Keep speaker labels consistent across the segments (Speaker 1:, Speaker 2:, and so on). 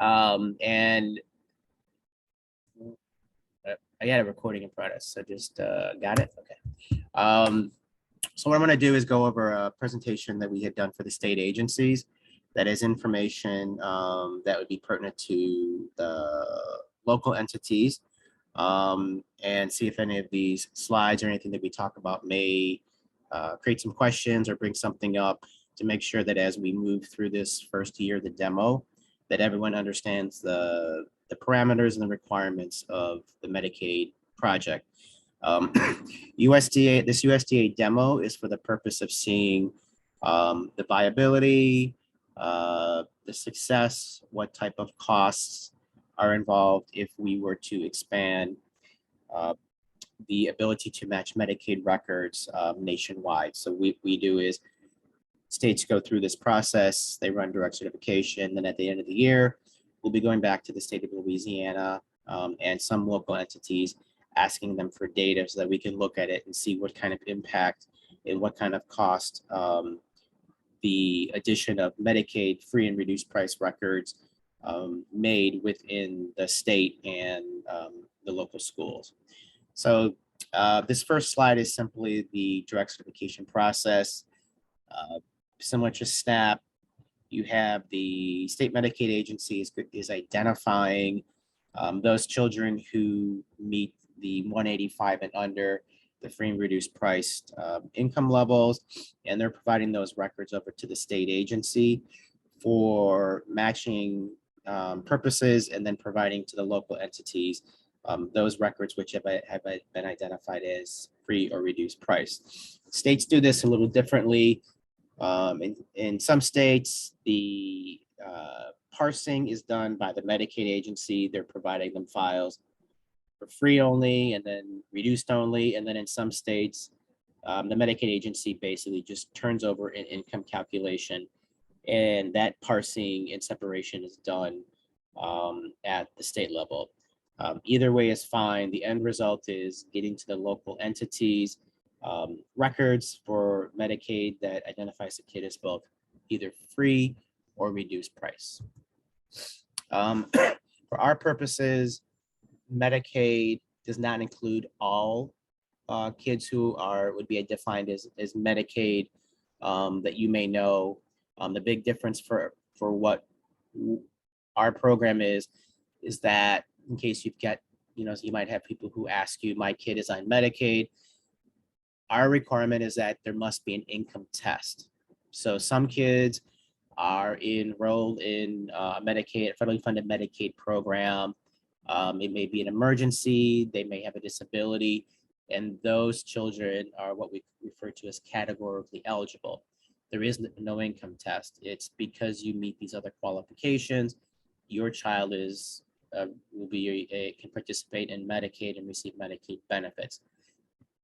Speaker 1: And I got a recording in progress, so just got it. Okay. So what I'm going to do is go over a presentation that we had done for the state agencies. That is information that would be pertinent to the local entities, and see if any of these slides or anything that we talk about may create some questions or bring something up to make sure that as we move through this first year, the demo, that everyone understands the parameters and the requirements of the Medicaid project. USDA, this USDA demo is for the purpose of seeing the viability, the success, what type of costs are involved if we were to expand the ability to match Medicaid records nationwide. So what we do is states go through this process, they run direct certification, then at the end of the year, we'll be going back to the state of Louisiana and some local entities, asking them for data so that we can look at it and see what kind of impact and what kind of cost the addition of Medicaid free and reduced price records made within the state and the local schools. So this first slide is simply the direct certification process. Similar to SNAP, you have the state Medicaid agency is identifying those children who meet the 185 and under the free and reduced priced income levels, and they're providing those records over to the state agency for matching purposes, and then providing to the local entities those records which have been identified as free or reduced price. States do this a little differently. In some states, the parsing is done by the Medicaid agency. They're providing them files for free only and then reduced only. And then in some states, the Medicaid agency basically just turns over an income calculation, and that parsing and separation is done at the state level. Either way is fine. The end result is getting to the local entities records for Medicaid that identifies the kid as both either free or reduced price. For our purposes, Medicaid does not include all kids who would be defined as Medicaid that you may know. The big difference for what our program is that, in case you've got, you might have people who ask you, my kid is on Medicaid. Our requirement is that there must be an income test. So some kids are enrolled in a federally funded Medicaid program. It may be an emergency, they may have a disability, and those children are what we refer to as categorically eligible. There is no income test. It's because you meet these other qualifications, your child can participate in Medicaid and receive Medicaid benefits.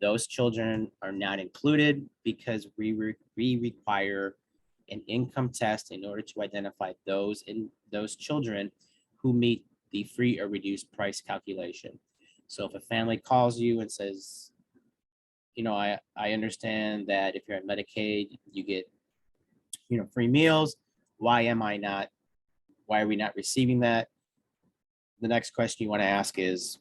Speaker 1: Those children are not included because we require an income test in order to identify those children who meet the free or reduced price calculation. So if a family calls you and says, I understand that if you're on Medicaid, you get, free meals. Why are we not receiving that? The next question you want to ask is,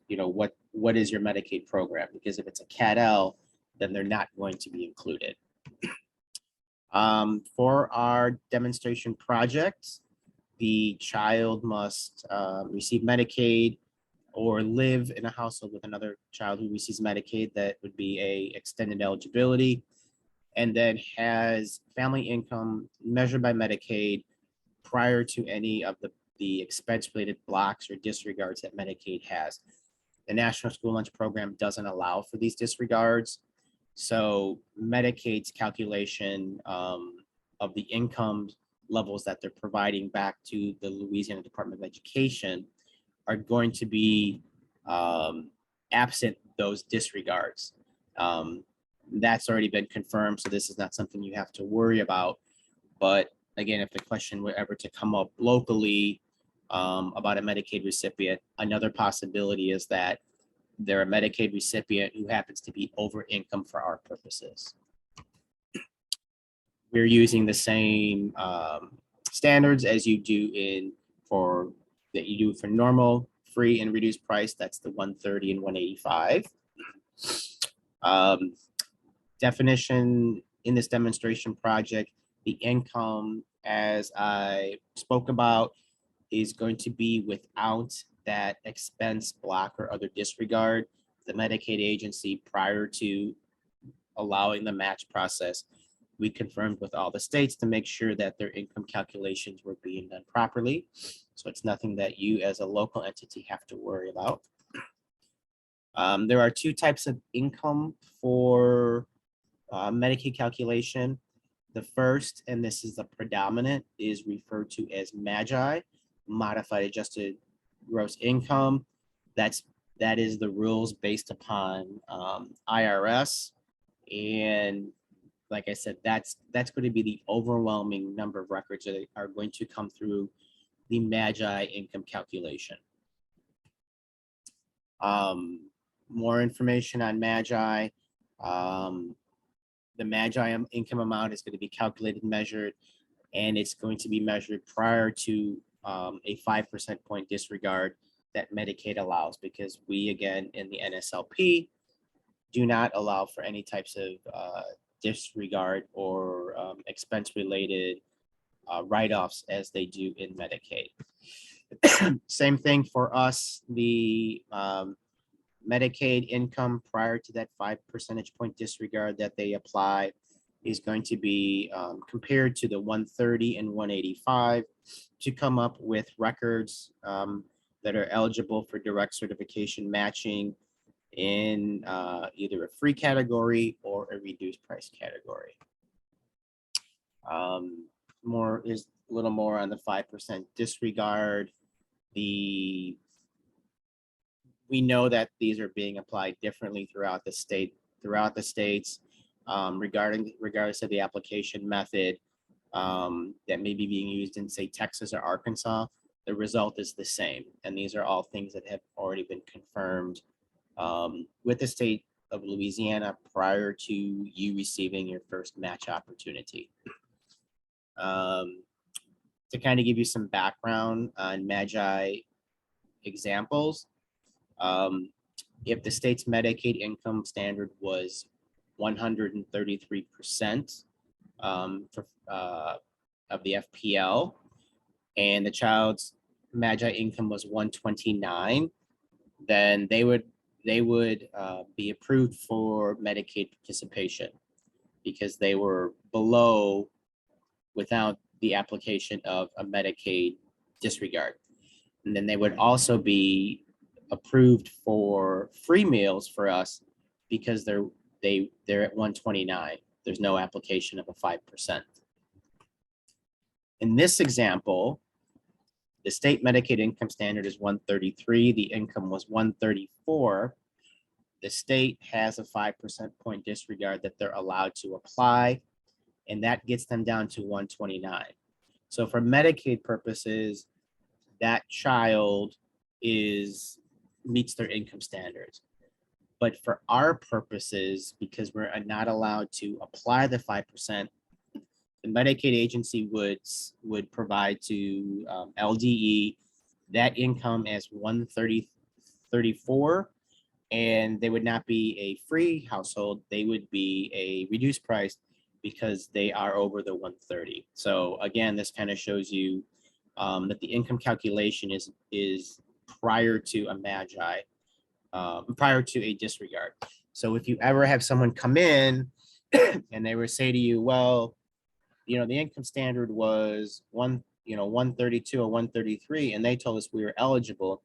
Speaker 1: what is your Medicaid program? Because if it's a CAT-L, then they're not going to be included. For our demonstration projects, the child must receive Medicaid or live in a household with another child who receives Medicaid. That would be a extended eligibility, and then has family income measured by Medicaid prior to any of the expense-related blocks or disregards that Medicaid has. The National School Lunch Program doesn't allow for these disregards. So Medicaid's calculation of the income levels that they're providing back to the Louisiana Department of Education are going to be absent those disregards. That's already been confirmed, so this is not something you have to worry about. But again, if the question were ever to come up locally about a Medicaid recipient, another possibility is that they're a Medicaid recipient who happens to be over income for our purposes. We're using the same standards as you do for that you do for normal, free, and reduced price. That's the 130 and 185. Definition in this demonstration project, the income, as I spoke about, is going to be without that expense block or other disregard. The Medicaid agency, prior to allowing the match process, we confirmed with all the states to make sure that their income calculations were being done properly. So it's nothing that you as a local entity have to worry about. There are two types of income for Medicaid calculation. The first, and this is the predominant, is referred to as MAGI, modified adjusted gross income. That is the rules based upon IRS. And like I said, that's going to be the overwhelming number of records that are going to come through the MAGI income calculation. More information on MAGI. The MAGI income amount is going to be calculated and measured, and it's going to be measured prior to a 5% point disregard that Medicaid allows, because we, again, in the NSLP, do not allow for any types of disregard or expense-related write-offs as they do in Medicaid. Same thing for us, the Medicaid income prior to that 5 percentage point disregard that they apply is going to be compared to the 130 and 185 to come up with records that are eligible for direct certification matching in either a free category or a reduced price category. More is a little more on the 5% disregard. We know that these are being applied differently throughout the states, regardless of the application method that may be being used in, say, Texas or Arkansas. The result is the same, and these are all things that have already been confirmed with the state of Louisiana prior to you receiving your first match opportunity. To kind of give you some background on MAGI examples, if the state's Medicaid income standard was 133% of the FPL, and the child's MAGI income was 129, then they would be approved for Medicaid participation because they were below without the application of a Medicaid disregard. And then they would also be approved for free meals for us because they're at 129. There's no application of a 5%. In this example, the state Medicaid income standard is 133. The income was 134. The state has a 5% point disregard that they're allowed to apply, and that gets them down to 129. So for Medicaid purposes, that child meets their income standards. But for our purposes, because we're not allowed to apply the 5%, the Medicaid agency would provide to LDE that income as 134, and they would not be a free household. They would be a reduced price because they are over the 130. So again, this kind of shows you that the income calculation is prior to a MAGI, prior to a disregard. So if you ever have someone come in and they would say to you, well, the income standard was 132 or 133, and they told us we were eligible,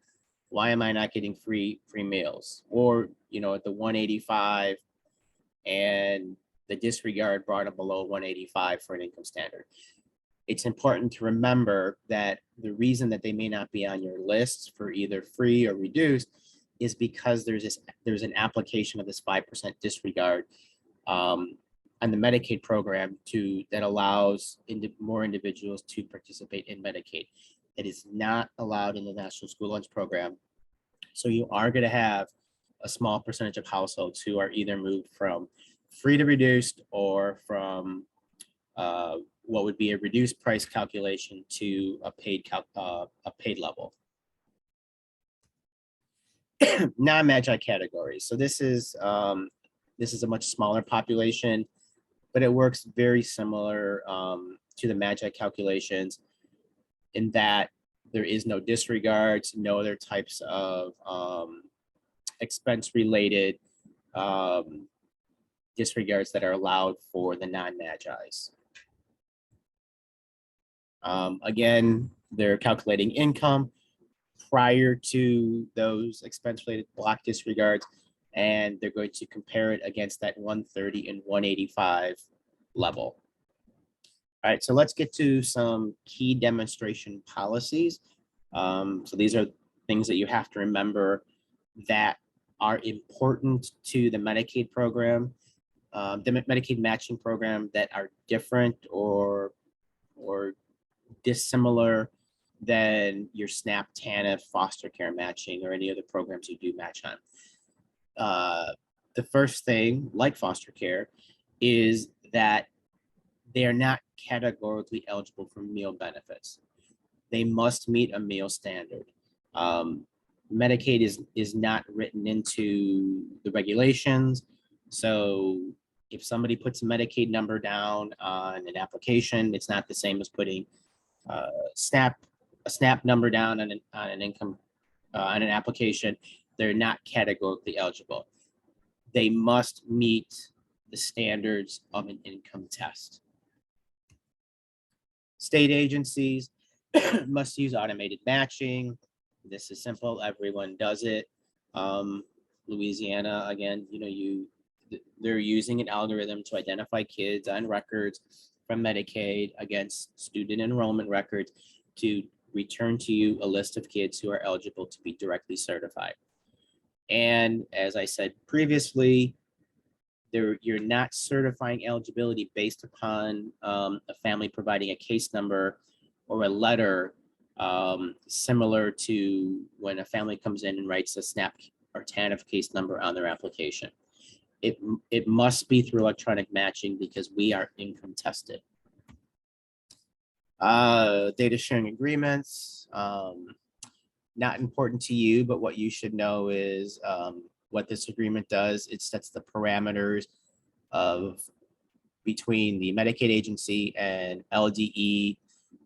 Speaker 1: why am I not getting free meals? Or, at the 185 and the disregard brought them below 185 for an income standard. It's important to remember that the reason that they may not be on your list for either free or reduced is because there's an application of this 5% disregard on the Medicaid program that allows more individuals to participate in Medicaid. It is not allowed in the National School Lunch Program. So you are going to have a small percentage of households who are either moved from free to reduced or from what would be a reduced price calculation to a paid level. non-MAGI categories. So this is a much smaller population, but it works very similar to the MAGI calculations in that there is no disregards, no other types of expense-related disregards that are allowed for the non-MAGIs. Again, they're calculating income prior to those expense-related block disregards, and they're going to compare it against that 130 and 185 level. All right, so let's get to some key demonstration policies. So these are things that you have to remember that are important to the Medicaid program, the Medicaid matching program, that are different or dissimilar than your SNAP, TANF, foster care matching, or any other programs you do match on. The first thing, like foster care, is that they are not categorically eligible for meal benefits. They must meet a meal standard. Medicaid is not written into the regulations. So if somebody puts a Medicaid number down on an application, it's not the same as putting a SNAP number down on an income on an application. They're not categorically eligible. They must meet the standards of an income test. State agencies must use automated matching. This is simple. Everyone does it. Louisiana, again, they're using an algorithm to identify kids on records from Medicaid against student enrollment records to return to you a list of kids who are eligible to be directly certified. And as I said previously, you're not certifying eligibility based upon a family providing a case number or a letter similar to when a family comes in and writes a SNAP or TANF case number on their application. It must be through electronic matching because we are income tested. Data sharing agreements, not important to you, but what you should know is what this agreement does. It sets the parameters of between the Medicaid agency and LDE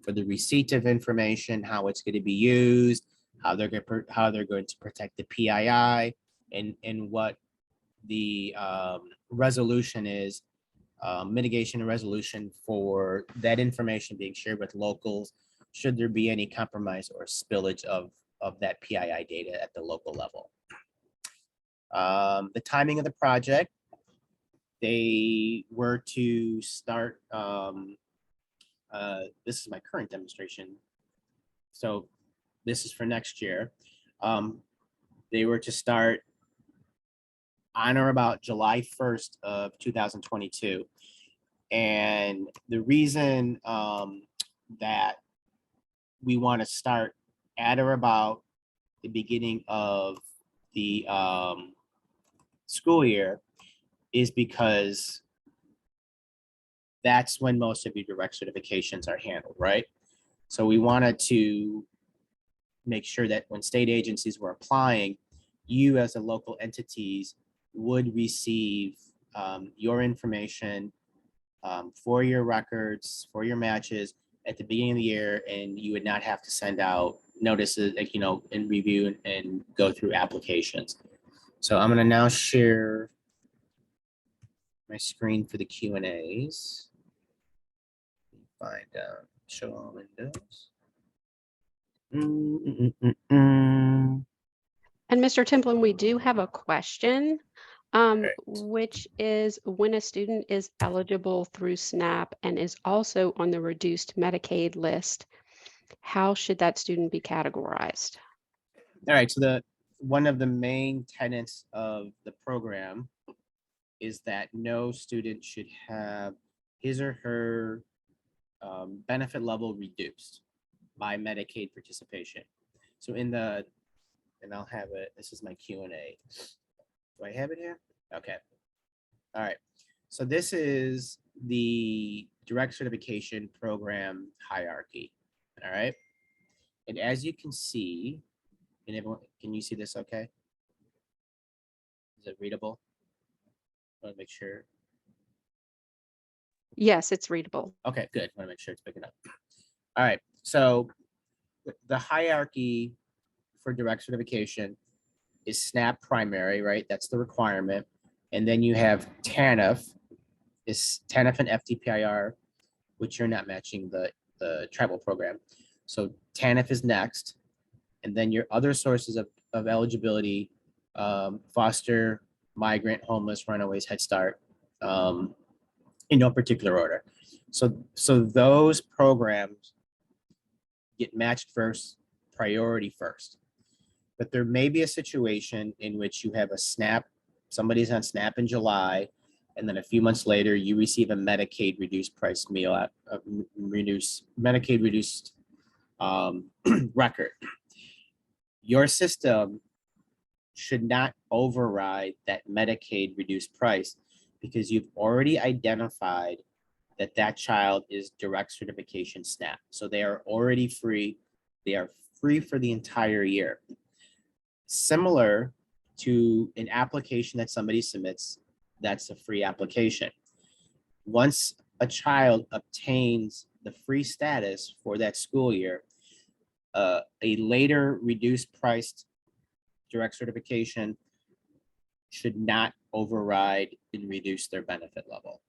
Speaker 1: for the receipt of information, how it's going to be used, how they're going to protect the PII, and what the resolution is, mitigation and resolution for that information being shared with locals should there be any compromise or spillage of that PII data at the local level. The timing of the project, they were to start, this is my current demonstration, so this is for next year. They were to start on or about July 1st of 2022. And the reason that we want to start at or about the beginning of the school year is because that's when most of your direct certifications are handled, right? So we wanted to make sure that when state agencies were applying, you as a local entities would receive your information for your records, for your matches at the beginning of the year, and you would not have to send out notices, and review and go through applications. So I'm going to now share my screen for the Q&As. Find show all windows.
Speaker 2: And Mr. Templin, we do have a question, which is when a student is eligible through SNAP and is also on the reduced Medicaid list, how should that student be categorized?
Speaker 1: All right, so one of the main tenets of the program is that no student should have his or her benefit level reduced by Medicaid participation. So and I'll have it, this is my Q&A. Do I have it here? Okay. All right. So this is the direct certification program hierarchy. All right. And as you can see, and everyone, can you see this okay? Is it readable? I want to make sure.
Speaker 2: Yes, it's readable.
Speaker 1: Okay, good. I want to make sure it's picking up. All right. So the hierarchy for direct certification is SNAP primary, right? That's the requirement. And then you have TANF, is TANF and FDPIR, which you're not matching the tribal program. So TANF is next. And then your other sources of eligibility, foster, migrant, homeless, runaways, Head Start, in no particular order. So those programs get matched first, priority first. But there may be a situation in which you have a SNAP, somebody's on SNAP in July, and then a few months later, you receive a Medicaid reduced price meal at Medicaid reduced record. Your system should not override that Medicaid reduced price because you've already identified that that child is direct certification SNAP. So they are already free. They are free for the entire year. Similar to an application that somebody submits, that's a free application. Once a child obtains the free status for that school year, a later reduced priced direct certification should not override and reduce their benefit level.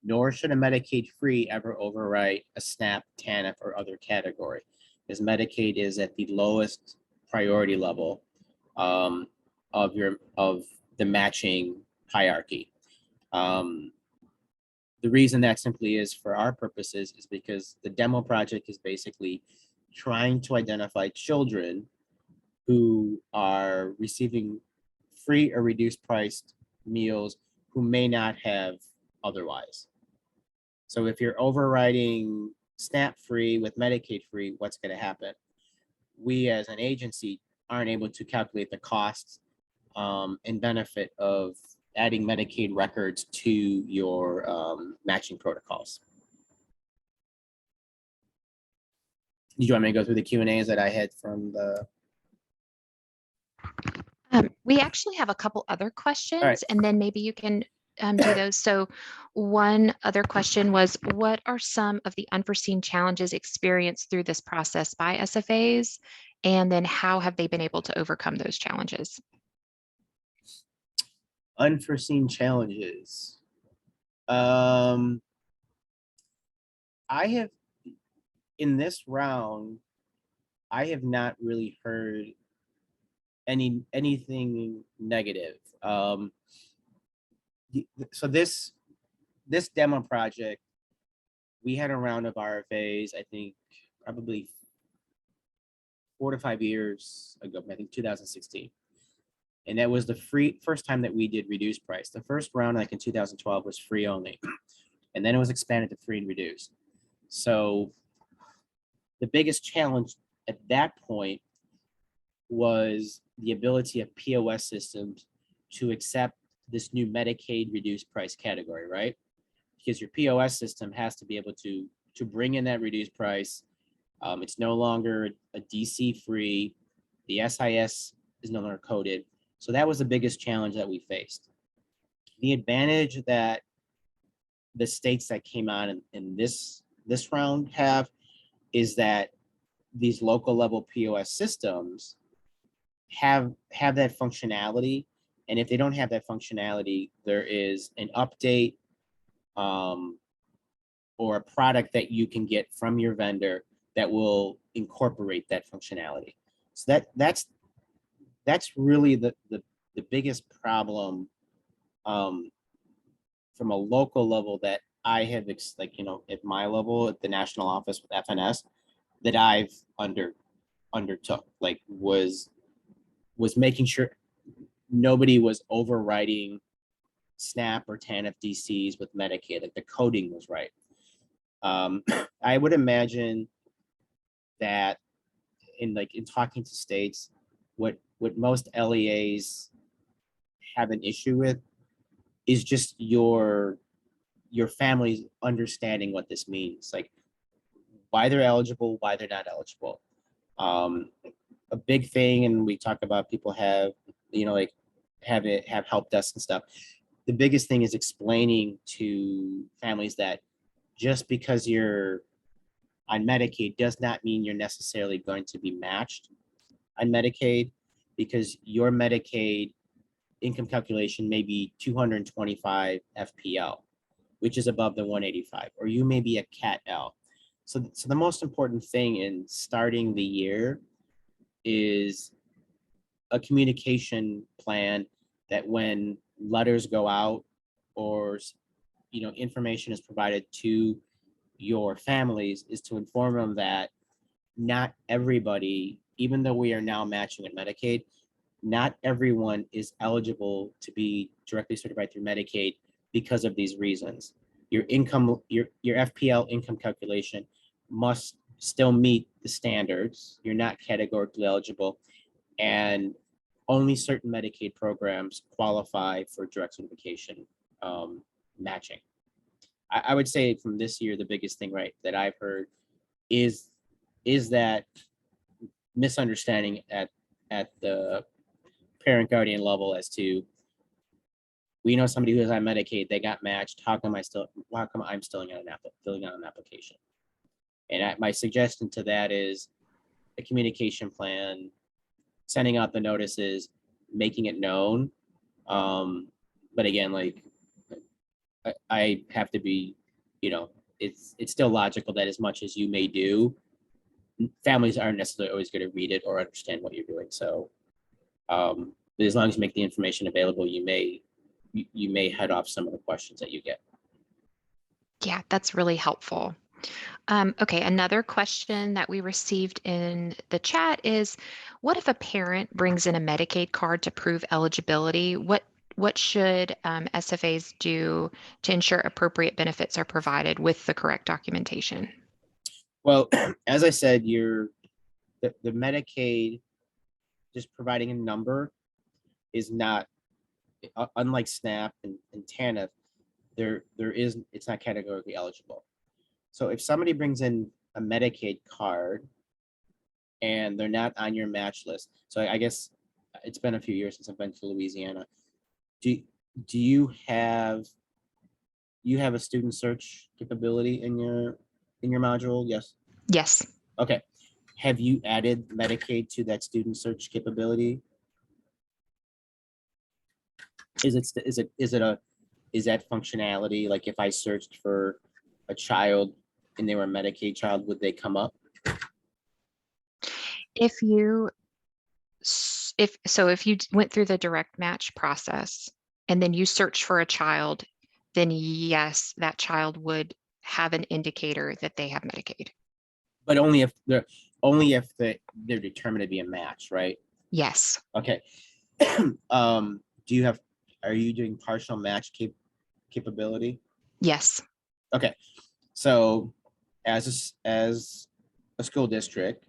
Speaker 1: Nor should a Medicaid free ever override a SNAP, TANF, or other category, because Medicaid is at the lowest priority level of the matching hierarchy. The reason that simply is for our purposes is because the demo project is basically trying to identify children who are receiving free or reduced priced meals who may not have otherwise. So if you're overriding SNAP free with Medicaid free, what's going to happen? We as an agency aren't able to calculate the costs and benefit of adding Medicaid records to your matching protocols. Do you want me to go through the Q&As that I had from the...
Speaker 3: We actually have a couple other questions,
Speaker 1: right.
Speaker 3: And then maybe you can do those. So one other question was, what are some of the unforeseen challenges experienced through this process by SFAs? And then how have they been able to overcome those challenges?
Speaker 1: Unforeseen challenges. I have, in this round, I have not really heard anything negative. So this demo project, we had a round of RFAs, I think probably 4 to 5 years ago, I think 2016. And that was the first time that we did reduced price. The first round, like in 2012, was free only. And then it was expanded to free and reduced. So the biggest challenge at that point was the ability of POS systems to accept this new Medicaid reduced price category, right? Because your POS system has to be able to bring in that reduced price. It's no longer a DC free. The SIS is no longer coded. So that was the biggest challenge that we faced. The advantage that the states that came on in this round have is that these local level POS systems have that functionality. And if they don't have that functionality, there is an update or a product that you can get from your vendor that will incorporate that functionality. So that's really the biggest problem from a local level that I have, like, you know, at my level at the national office with FNS, that I've undertook, like was making sure nobody was overriding SNAP or TANF DCs with Medicaid, like the coding was right. I would imagine that in talking to states, what most LEAs have an issue with is just your family's understanding what this means, like why they're eligible, why they're not eligible. A big thing, and we talk about people have, you know, like have help desk and stuff. The biggest thing is explaining to families that just because you're on Medicaid does not mean you're necessarily going to be matched on Medicaid, because your Medicaid income calculation may be 225 FPL, which is above the 185, or you may be a CAT L. So the most important thing in starting the year is a communication plan that when letters go out or information is provided to your families, is to inform them that not everybody, even though we are now matching at Medicaid, not everyone is eligible to be directly certified through Medicaid because of these reasons. Your income, your FPL income calculation must still meet the standards. You're not categorically eligible, and only certain Medicaid programs qualify for direct certification matching. I would say from this year, the biggest thing, right, that I've heard is that misunderstanding at the parent guardian level as to, we know somebody who is on Medicaid, they got matched. How come I'm still filling out an application? And my suggestion to that is a communication plan, sending out the notices, making it known. But again, like I have to be, it's still logical that as much as you may do, families aren't necessarily always going to read it or understand what you're doing. So but as long as you make the information available, you may head off some of the questions that you get.
Speaker 3: Yeah, that's really helpful. Okay, another question that we received in the chat is, what if a parent brings in a Medicaid card to prove eligibility? What should SFAs do to ensure appropriate benefits are provided with the correct documentation?
Speaker 1: Well, as I said, the Medicaid, just providing a number is not, unlike SNAP and TANF, it's not categorically eligible. So if somebody brings in a Medicaid card and they're not on your match list, so I guess it's been a few years since I've been to Louisiana. Do you have a student search capability in your module? Yes.
Speaker 3: Yes.
Speaker 1: Okay. Have you added Medicaid to that student search capability? Is that functionality, like if I searched for a child and they were a Medicaid child, would they come up?
Speaker 3: If you went through the direct match process and then you search for a child, then yes, that child would have an indicator that they have Medicaid.
Speaker 1: But only if they're determined to be a match, right?
Speaker 3: Yes.
Speaker 1: Okay. Are you doing partial match capability?
Speaker 3: Yes.
Speaker 1: Okay. So as a school district,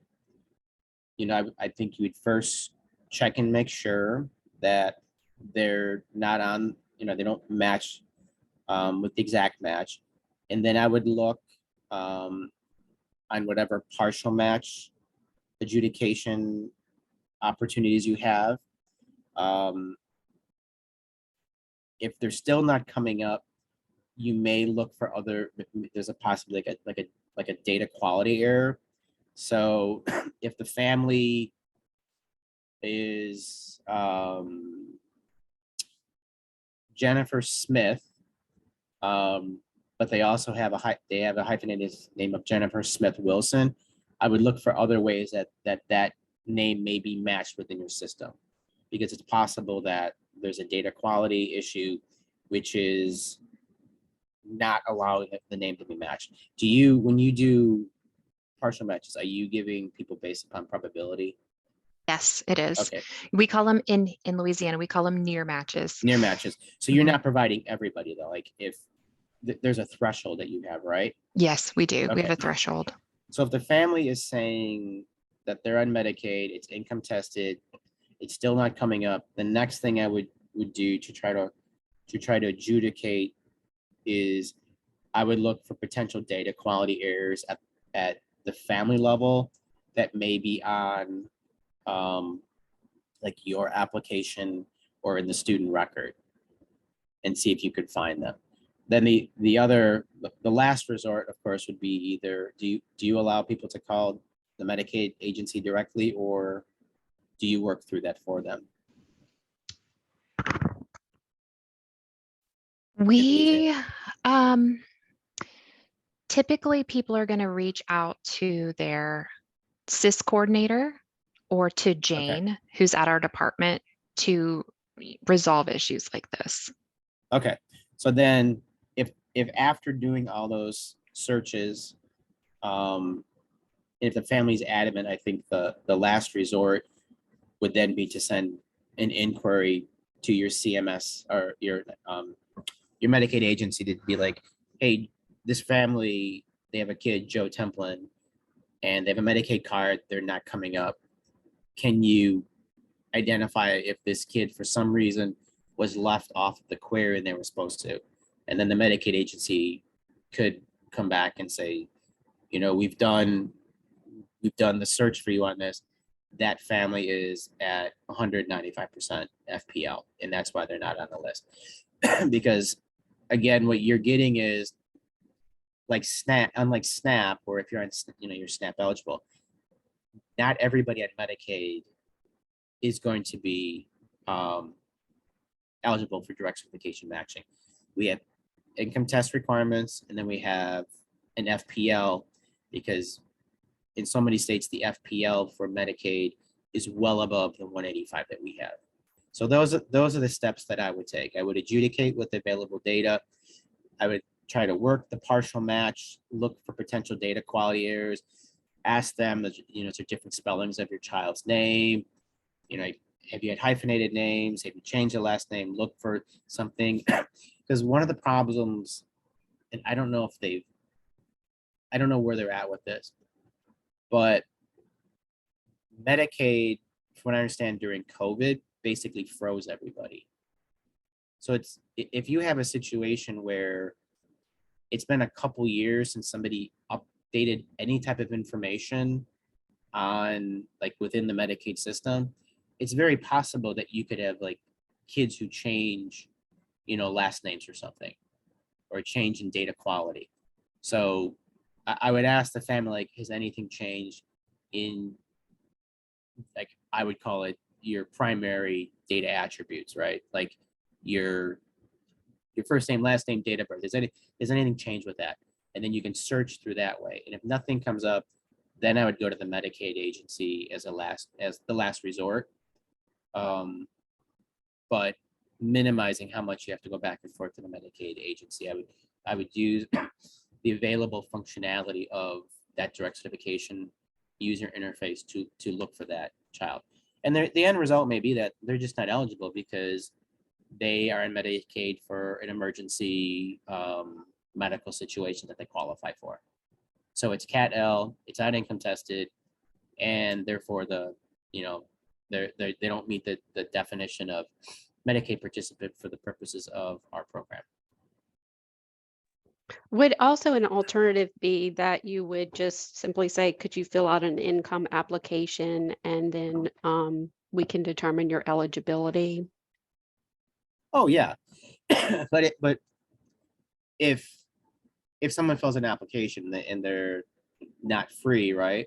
Speaker 1: I think you would first check and make sure that they're not on, they don't match with the exact match. And then I would look on whatever partial match adjudication opportunities you have. If they're still not coming up, you may look for there's a possibility like a data quality error. So if the family is Jennifer Smith, but they also have a hyphenated name of Jennifer Smith Wilson, I would look for other ways that name may be matched within your system, because it's possible that there's a data quality issue, which is not allowing the name to be matched. When you do partial matches, are you giving people based upon probability?
Speaker 3: Yes, it is.
Speaker 1: Okay.
Speaker 3: We call them in Louisiana, we call them near matches.
Speaker 1: Near matches. So you're not providing everybody though. Like if there's a threshold that you have, right?
Speaker 3: Yes, we do.
Speaker 1: Okay.
Speaker 3: We have a threshold.
Speaker 1: So if the family is saying that they're on Medicaid, it's income tested, it's still not coming up, the next thing I would do to try to adjudicate is I would look for potential data quality errors at the family level that may be on like your application or in the student record and see if you could find them. Then the last resort, of course, would be either do you allow people to call the Medicaid agency directly, or do you work through that for them?
Speaker 3: We typically people are going to reach out to their CIS coordinator or to Jane, who's at our department, to resolve issues like this.
Speaker 1: Okay, so then if after doing all those searches, if the family's adamant, I think the last resort would then be to send an inquiry to your CMS or your Medicaid agency to be like, hey, this family, they have a kid, Joe Templin, and they have a Medicaid card, they're not coming up. Can you identify if this kid, for some reason, was left off the query and they were supposed to? And then the Medicaid agency could come back and say, you know, we've done the search for you on this. That family is at 195% FPL, and that's why they're not on the list. Because again, what you're getting is like unlike SNAP, or if you're on, you're SNAP eligible, not everybody on Medicaid is going to be eligible for direct certification matching. We have income test requirements, and then we have an FPL, because in so many states, the FPL for Medicaid is well above the 185 that we have. So those are the steps that I would take. I would adjudicate with available data. I would try to work the partial match, look for potential data quality errors, ask them, is there different spellings of your child's name? Have you had hyphenated names? Have you changed the last name? Look for something. Because one of the problems, and I don't know where they're at with this, but Medicaid, from what I understand, during COVID, basically froze everybody. So if you have a situation where it's been a couple years since somebody updated any type of information on, like, within the Medicaid system, it's very possible that you could have like kids who change, last names or something, or a change in data quality. So I would ask the family, like, has anything changed in, like, I would call it your primary data attributes, right? Like your first name, last name, date of birth. Has anything changed with that? And then you can search through that way. And if nothing comes up, then I would go to the Medicaid agency as the last resort. But minimizing how much you have to go back and forth to the Medicaid agency. I would use the available functionality of that direct certification user interface to look for that child. And the end result may be that they're just not eligible because they are in Medicaid for an emergency medical situation that they qualify for. So it's Cat L, it's not income tested, and therefore they don't meet the definition of Medicaid participant for the purposes of our program.
Speaker 2: Would also an alternative be that you would just simply say, could you fill out an income application, and then we can determine your eligibility?
Speaker 1: Oh yeah, but if someone fills an application and they're not free, right?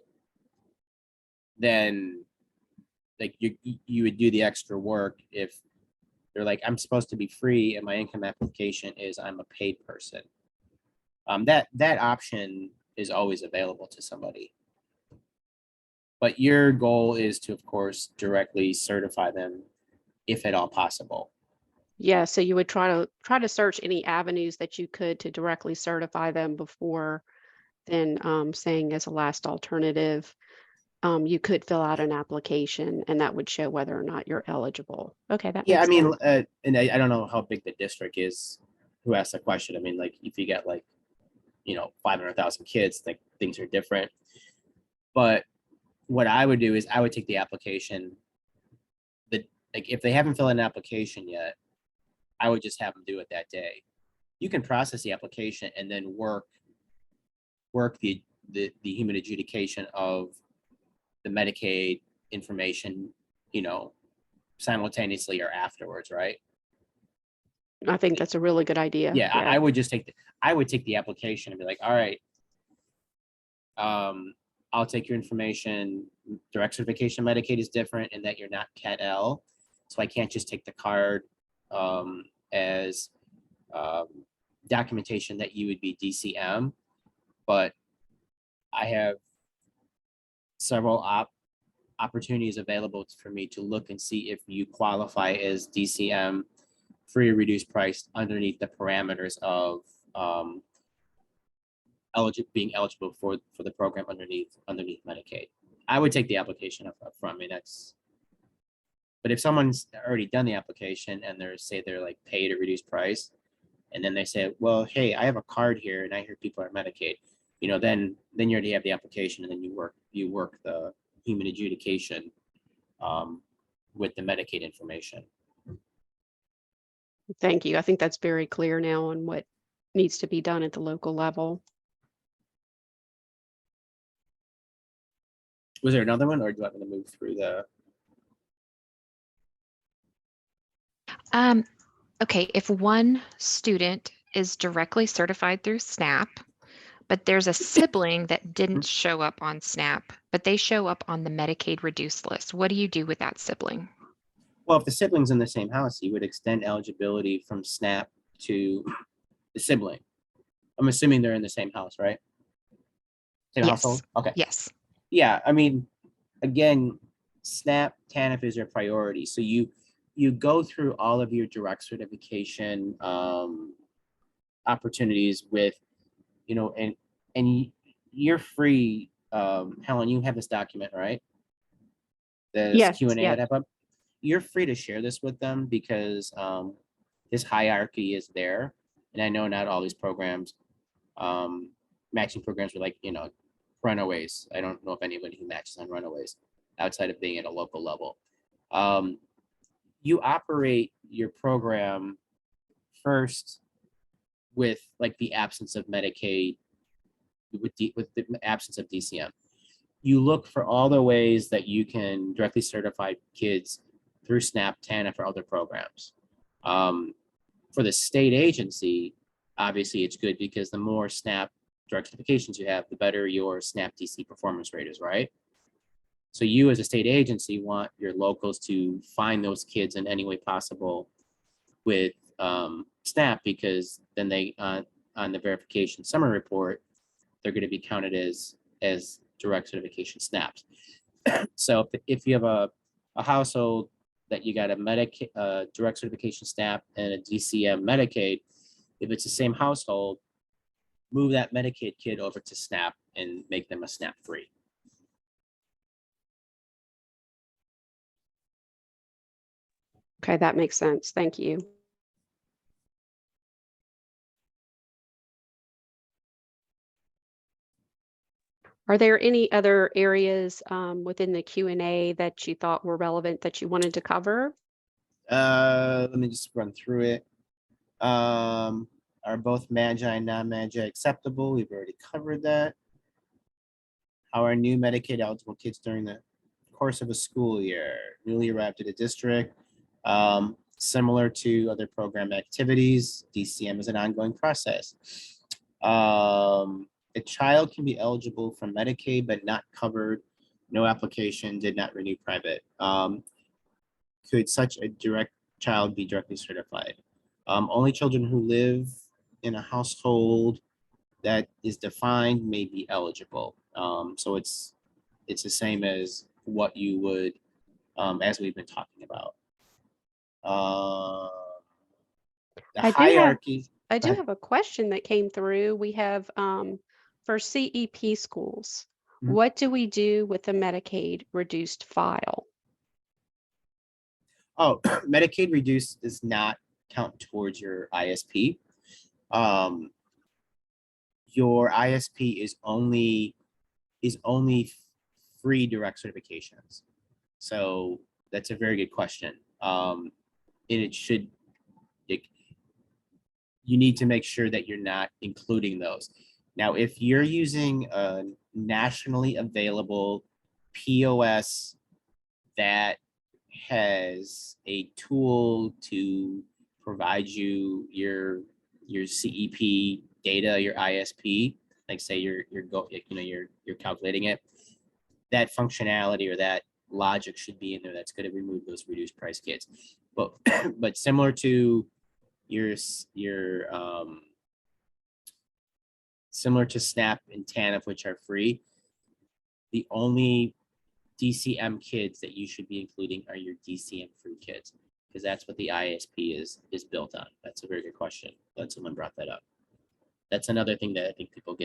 Speaker 1: Then like you would do the extra work if they're like, I'm supposed to be free and my income application is I'm a paid person. That option is always available to somebody. But your goal is to, of course, directly certify them if at all possible.
Speaker 2: Yeah, so you would try to search any avenues that you could to directly certify them before then saying as a last alternative, you could fill out an application and that would show whether or not you're eligible. Okay, that
Speaker 1: Yeah, I
Speaker 2: makes
Speaker 1: mean,
Speaker 2: sense.
Speaker 1: and I don't know how big the district is who asked the question. I mean, like if you get like, 500,000 kids, like things are different. But what I would do is I would take the application that, like, if they haven't filled an application yet, I would just have them do it that day. You can process the application and then work the human adjudication of the Medicaid information, simultaneously or afterwards, right?
Speaker 2: I think that's a really good idea.
Speaker 1: Yeah, I would just take the application and be like, all right, I'll take your information. Direct certification Medicaid is different in that you're not Cat L, so I can't just take the card as documentation that you would be DCM, but I have several opportunities available for me to look and see if you qualify as DCM free or reduced price underneath the parameters of being eligible for the program underneath Medicaid. I would take the application up front. I mean, but if someone's already done the application and they're like paid a reduced price, and then they say, well, hey, I have a card here and I hear people are Medicaid, then you already have the application, and then you work the human adjudication with the Medicaid information.
Speaker 2: Thank you. I think that's very clear now on what needs to be done at the local level.
Speaker 1: Was there another one, or do you want me to move through the?
Speaker 3: Okay, if one student is directly certified through SNAP, but there's a sibling that didn't show up on SNAP, but they show up on the Medicaid reduced list, what do you do with that sibling?
Speaker 1: Well, if the sibling's in the same house, you would extend eligibility from SNAP to the sibling. I'm assuming they're in the same house, right? Same household? Okay.
Speaker 3: Yes.
Speaker 1: Yeah, I mean, again, SNAP, TANF is your priority. So you go through all of your direct certification opportunities with, and you're free. Helen, you have this document, right? This
Speaker 2: Yes,
Speaker 1: Q&A
Speaker 2: yeah.
Speaker 1: that I have up. You're free to share this with them because this hierarchy is there. And I know not all these programs, matching programs are like, Runaways. I don't know if anybody who matches on Runaways outside of being at a local level. You operate your program first with like the absence of Medicaid, with the absence of DCM. You look for all the ways that you can directly certify kids through SNAP, TANF, or other programs. For the state agency, obviously it's good because the more SNAP direct certifications you have, the better your SNAP DC performance rate is, right? So you as a state agency want your locals to find those kids in any way possible with SNAP, because then they on the verification summary report, they're going to be counted as direct certification SNAPs. So if you have a household that you got a Medicaid direct certification SNAP and a DCM Medicaid, if it's the same household, move that Medicaid kid over to SNAP and make them a SNAP free.
Speaker 2: Okay, that makes sense. Thank you. Are there any other areas within the Q&A that you thought were relevant that you wanted to cover?
Speaker 1: Let me just run through it. Are both MAGI and non-MAGI acceptable? We've already covered that. How are new Medicaid eligible kids during the course of a school year? Newly arrived at a district. Similar to other program activities, DCM is an ongoing process. A child can be eligible for Medicaid, but not covered. No application, did not renew private. Could such a direct child be directly certified? Only children who live in a household that is defined may be eligible. So it's the same as what you would, as we've been talking about. The hierarchy.
Speaker 2: I do have a question that came through. We have for CEP schools, what do we do with the Medicaid reduced file?
Speaker 1: Oh, Medicaid reduced does not count towards your ISP. Your ISP is only free direct certifications. So that's a very good question. And you need to make sure that you're not including those. Now, if you're using a nationally available POS that has a tool to provide you your CEP data, your ISP, like say you're calculating it, that functionality or that logic should be in there. That's going to remove those reduced price kids. But but similar to similar to SNAP and TANF, which are free, the only DCM kids that you should be including are your DCM free kids, because that's what the ISP is built on. That's a very good question. Glad someone brought that up. That's another thing that I think people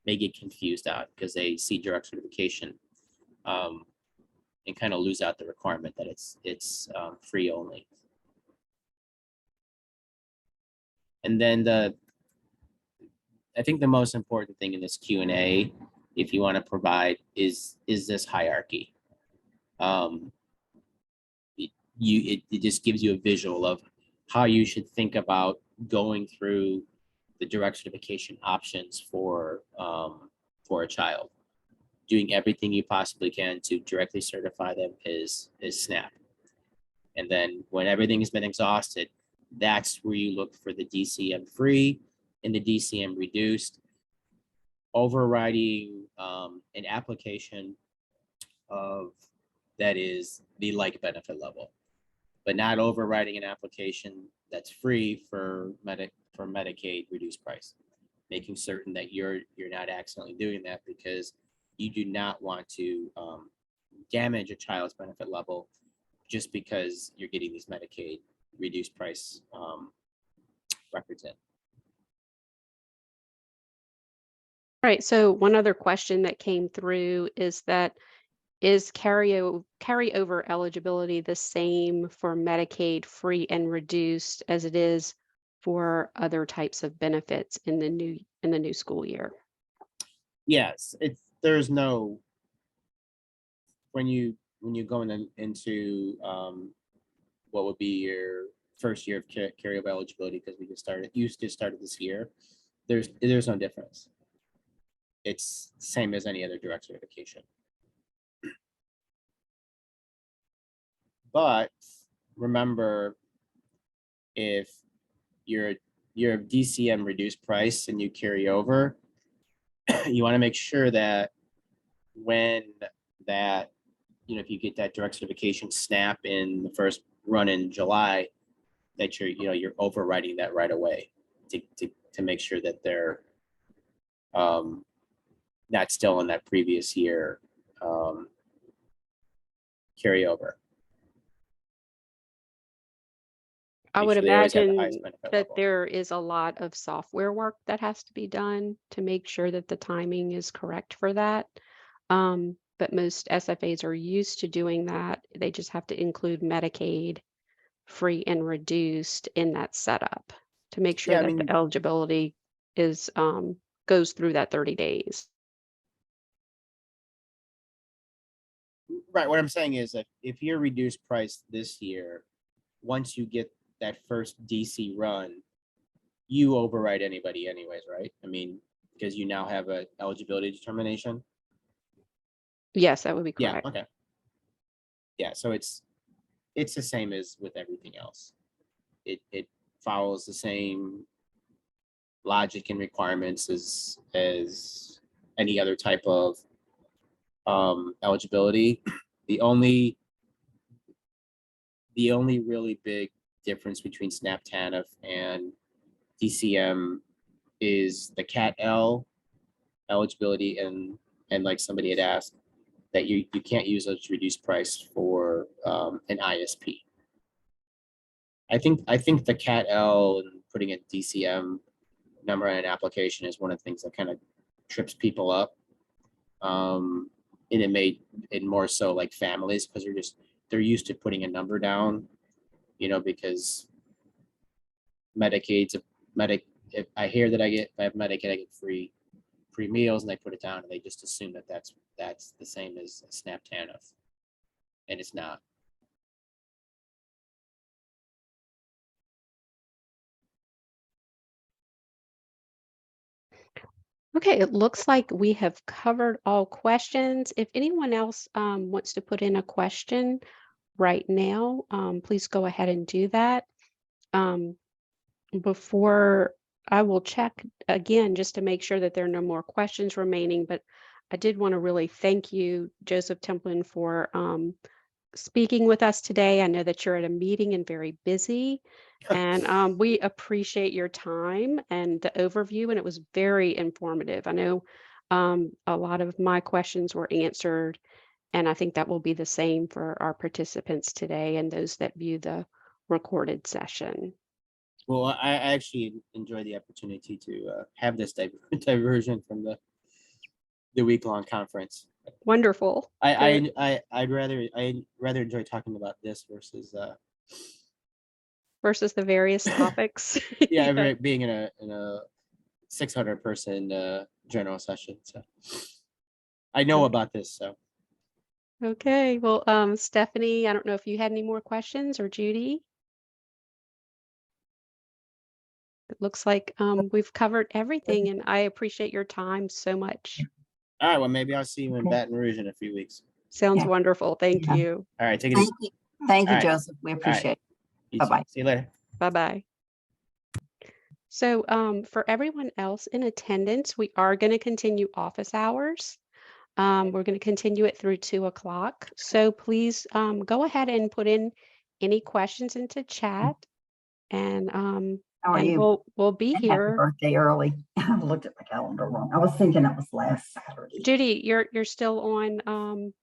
Speaker 1: may get confused on, because they see direct certification and kind of lose out the requirement that it's free only. And then I think the most important thing in this Q&A, if you want to provide, is this hierarchy. It just gives you a visual of how you should think about going through the direct certification options for a child. Doing everything you possibly can to directly certify them is SNAP. And then when everything has been exhausted, that's where you look for the DCM free and the DCM reduced, overriding an application of that is the like benefit level, but not overriding an application that's free for Medicaid reduced price, making certain that you're not accidentally doing that, because you do not want to damage a child's benefit level just because you're getting these Medicaid reduced price records in.
Speaker 2: All right, so one other question that came through is that, is carryover eligibility the same for Medicaid free and reduced as it is for other types of benefits in the new school year?
Speaker 1: Yes, there's no, when you go into what would be your first year of carryover eligibility, because you just started this year, there's no difference. It's the same as any other direct certification. But remember, if you're DCM reduced price and you carry over, you want to make sure that when that, if you get that direct certification SNAP in the first run in July, that you're overriding that right away to make sure that they're not still in that previous year carryover.
Speaker 2: I would imagine that
Speaker 1: level.
Speaker 2: there is a lot of software work that has to be done to make sure that the timing is correct for that. But most SFAs are used to doing that. They just have to include Medicaid free and reduced in that setup to make sure that the eligibility is goes through that 30 days.
Speaker 1: Right. What I'm saying is that if you're reduced price this year, once you get that first DC run, you override anybody anyways, right? I mean, because you now have a eligibility determination.
Speaker 2: Yes, that would be correct.
Speaker 1: Yeah. Okay. Yeah. So it's the same as with everything else. It follows the same logic and requirements as any other type of eligibility. The only really big difference between SNAP TANF and DCM is the CAT-L eligibility, and like somebody had asked, that you can't use those reduced price for an ISP. I think the CAT-L and putting a DCM number on an application is one of the things that kind of trips people up. And it made it more so like families, because they're used to putting a number down, because Medicaid's if I hear that if I have Medicaid, I get free meals, and they put it down, and they just assume that that's the same as SNAP TANF, and it's not.
Speaker 2: Okay, it looks like we have covered all questions. If anyone else wants to put in a question, right now, please go ahead and do that. Before I will check again just to make sure that there are no more questions remaining, but I did want to really thank you, Joseph Templin, for speaking with us today. I know that you're at a meeting and very busy, and we appreciate your time and the overview, and it was very informative. I know a lot of my questions were answered, and I think that will be the same for our participants today and those that view the recorded session.
Speaker 1: Well, I actually enjoy the opportunity to have this diversion from the week-long conference.
Speaker 2: Wonderful.
Speaker 1: I'd rather enjoy talking about this versus
Speaker 2: Versus the various topics.
Speaker 1: yeah, being in a 600 person general session. So I know about this. So
Speaker 2: Okay. Well, Stephanie, I don't know if you had any more questions, or Judy. It looks like we've covered everything, and I appreciate your time so much.
Speaker 1: all right, well, maybe I'll see you in Baton Rouge in a few weeks.
Speaker 2: Sounds
Speaker 4: Yeah.
Speaker 2: wonderful. Thank
Speaker 4: Yeah.
Speaker 2: you.
Speaker 1: All right, take it easy.
Speaker 4: Thank you,
Speaker 1: All right.
Speaker 4: Joseph. We appreciate it.
Speaker 1: You too.
Speaker 4: Bye-bye.
Speaker 1: See you later.
Speaker 2: Bye-bye. So for everyone else in attendance, we are going to continue office hours. We're going to continue it through 2 o'clock. So please go ahead and put in any questions into chat, and
Speaker 4: How are you?
Speaker 2: we'll be
Speaker 4: Happy
Speaker 2: here.
Speaker 4: birthday early. I looked at my calendar wrong. I was thinking it was last Saturday.
Speaker 2: Judy, you're still on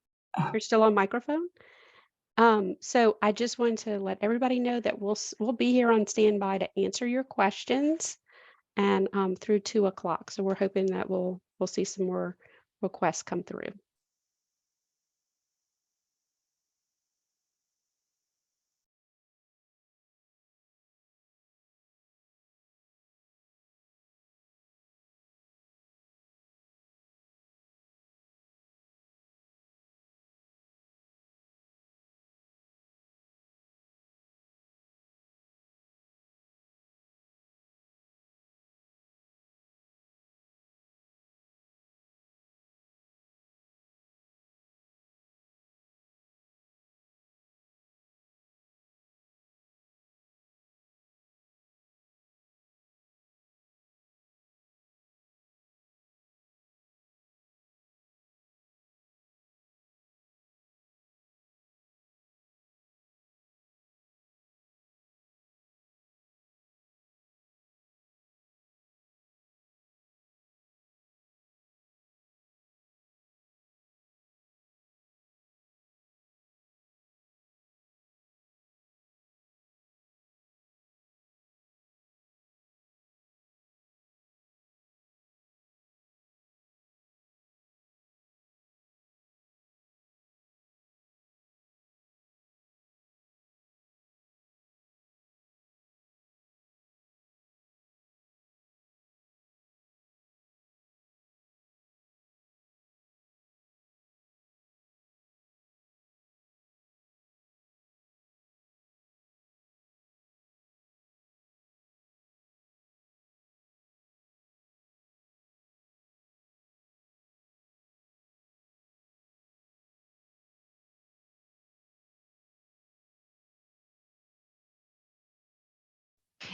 Speaker 2: microphone. So I just wanted to let everybody know that we'll be here on standby to answer your questions, and through 2 o'clock. So we're hoping that we'll see some more requests come through.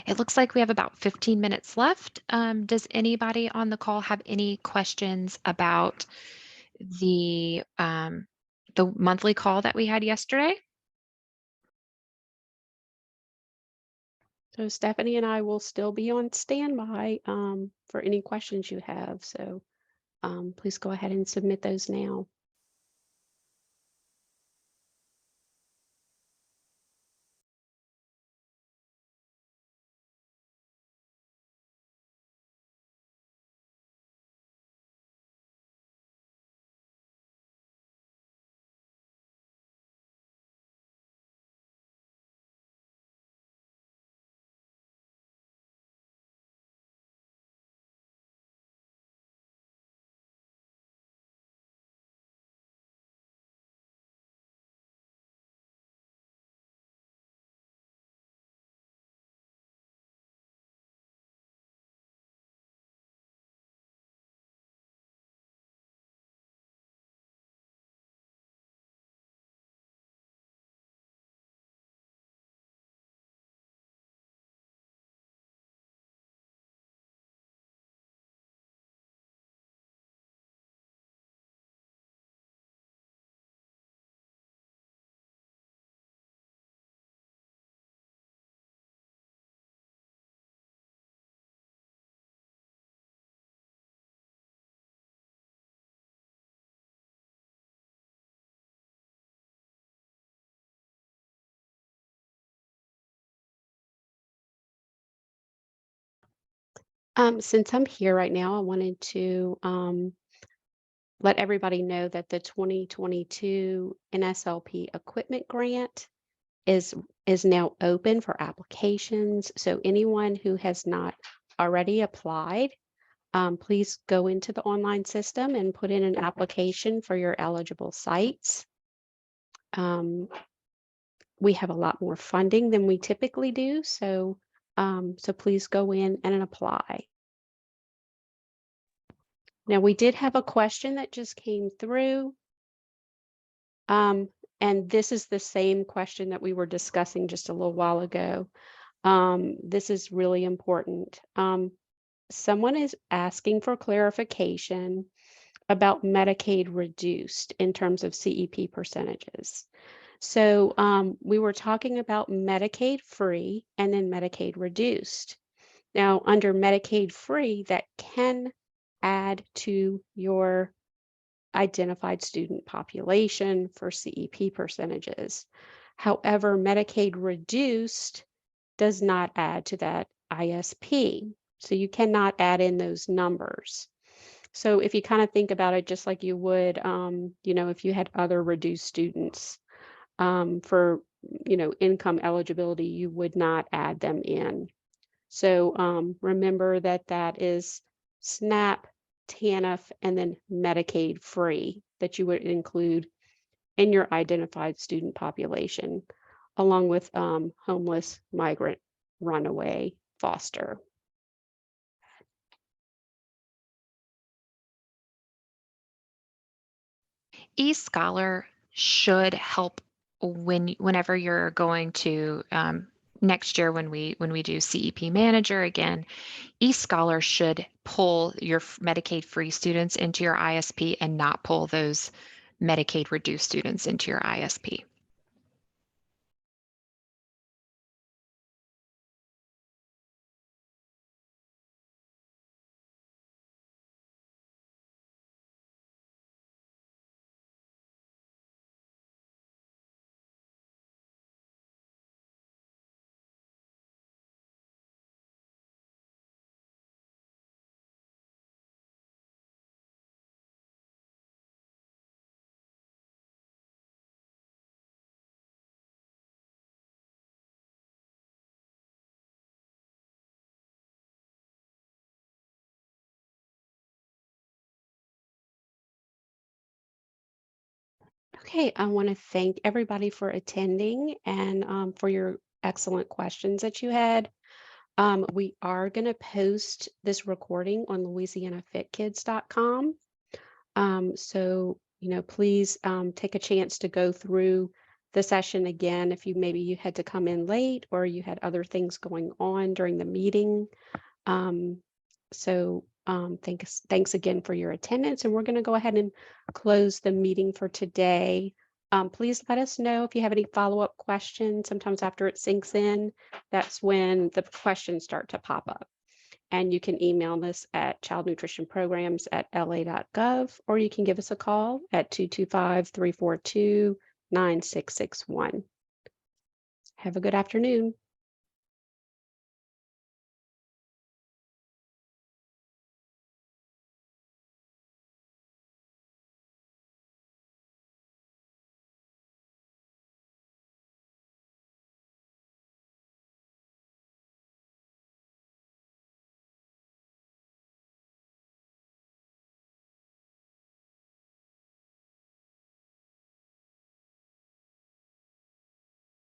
Speaker 3: It looks like we have about 15 minutes left. Does anybody on the call have any questions about the monthly call that we had yesterday?
Speaker 2: So Stephanie and I will still be on standby for any questions you have. So please go ahead and submit those now. Since I'm here right now, I wanted to let everybody know that the 2022 NSLP equipment grant is now open for applications. So anyone who has not already applied, please go into the online system and put in an application for your eligible sites. We have a lot more funding than we typically do, so please go in and apply. Now, we did have a question that just came through. And this is the same question that we were discussing just a little while ago. This is really important. Someone is asking for clarification about Medicaid reduced in terms of CEP percentages. So we were talking about Medicaid free and then Medicaid reduced. Now, under Medicaid free, that can add to your identified student population for CEP percentages. However, Medicaid reduced does not add to that ISP. So you cannot add in those numbers. So if you kind of think about it just like you would, if you had other reduced students for, income eligibility, you would not add them in. So remember that that is SNAP, TANF, and then Medicaid free that you would include in your identified student population, along with homeless, migrant, runaway, foster.
Speaker 3: eScholar should help whenever you're going to next year when we do CEP Manager again. eScholar should pull your Medicaid free students into your ISP and not pull those Medicaid reduced students into your ISP.
Speaker 2: Okay, I want to thank everybody for attending and for your excellent questions that you had. We are going to post this recording on LouisianaFitKids.com. So, please take a chance to go through the session again if maybe you had to come in late or you had other things going on during the meeting. Thanks again for your attendance, and we're going to go ahead and close the meeting for today. Please let us know if you have any follow-up questions. Sometimes after it sinks in, that's when the questions start to pop up. And you can email us at childnutritionprograms@la.gov, or you can give us a call at 225-342-9661. Have a good afternoon.